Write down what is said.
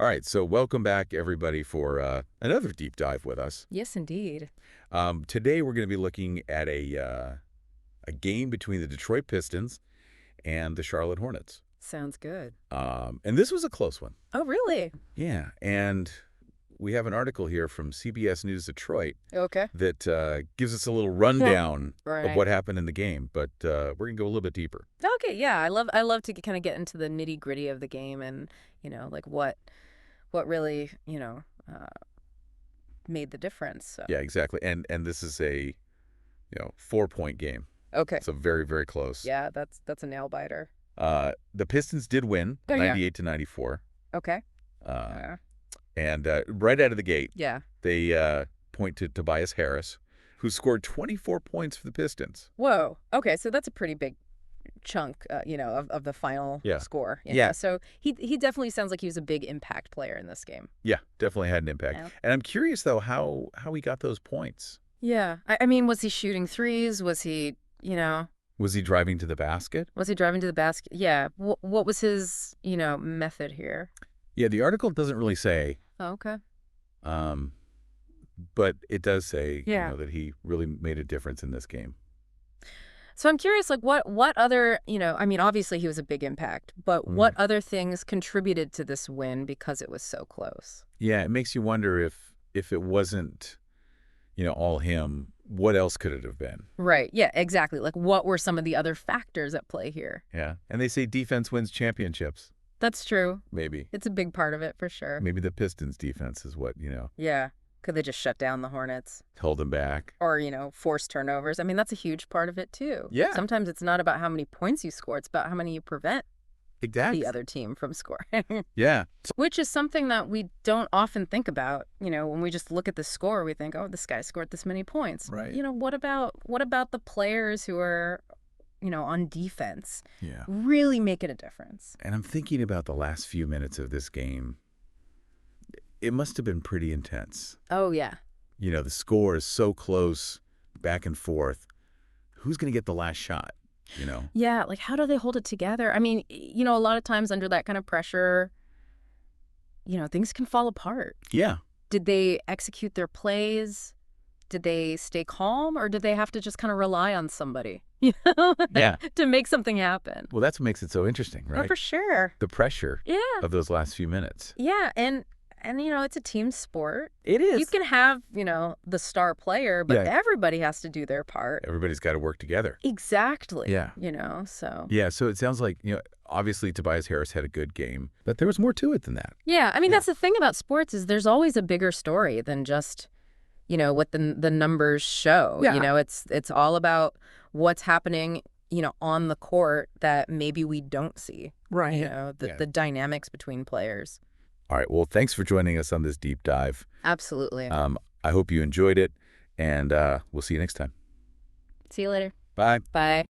All right, so welcome back, everybody, for another deep dive with us. Yes, indeed. Today, we're going to be looking at a game between the Detroit Pistons and the Charlotte Hornets. Sounds good. And this was a close one. Oh, really? Yeah, and we have an article here from CBS News Detroit Okay. that gives us a little rundown of Right. what happened in the game, but we're going to go a little bit deeper. Okay, yeah. I love to kind of get into the nitty-gritty of the game and, like what really, made the difference. So. Yeah, exactly. And this is a 4-point game. Okay. So very, very close. Yeah, that's a nail biter. The Pistons did win, Oh, yeah. 98-94. Okay. And right out of the gate, Yeah. they point to Tobias Harris, who scored 24 points for the Pistons. Whoa. Okay, so that's a pretty big chunk, of the final Yeah. score. Yeah. So he definitely sounds like he was a big impact player in this game. Yeah, definitely had an impact. Yeah. And I'm curious, though, how he got those points. Yeah. I mean, was he shooting threes? Was he, Was he driving to the basket? Was he driving to the basket? Yeah. What was his, method here? Yeah, the article doesn't really say, Oh, okay. but it does say Yeah. that he really made a difference in this game. So I'm curious, like, what other, I mean, obviously he was a big impact, but what other things contributed to this win because it was so close? Yeah, it makes you wonder if it wasn't, all him, what else could it have been? Right. Yeah, exactly. Like, what were some of the other factors at play here? Yeah. And they say defense wins championships. That's true. Maybe. It's a big part of it for sure. Maybe the Pistons defense is what, Yeah. Could they just shut down the Hornets? held them back. Or, force turnovers? I mean, that's a huge part of it, too. Yeah. Sometimes it's not about how many points you score. It's about how many you prevent Exactly. the other team from scoring. Yeah. Which is something that we don't often think about. When we just look at the score, we think, oh, this guy scored this many points. Right. What about the players who are, on defense? Yeah. Really making a difference. And I'm thinking about the last few minutes of this game. It must have been pretty intense. Oh, yeah. The score is so close, back and forth. Who's going to get the last shot? Yeah, like how do they hold it together? I mean, a lot of times under that kind of pressure, things can fall apart. Yeah. Did they execute their plays? Did they stay calm, or did they have to just kind of rely on somebody, Yeah. to make something happen? Well, that's what makes it so interesting, Oh, right? for sure. The pressure Yeah. of those last few minutes. Yeah, and it's a team sport. It is. You can have, the star player, but Yeah. everybody has to do their part. Everybody's got to work together. Exactly. Yeah. So. Yeah, so it sounds like, obviously Tobias Harris had a good game, but there was more to it than that. Yeah, I mean, Yeah. that's the thing about sports is there's always a bigger story than just, what the numbers show. Yeah. It's all about what's happening, on the court that maybe we don't see. Right. The dynamics between players. All right, well, thanks for joining us on this deep dive. Absolutely. I hope you enjoyed it, and we'll see you next time. See you later. Bye. Bye.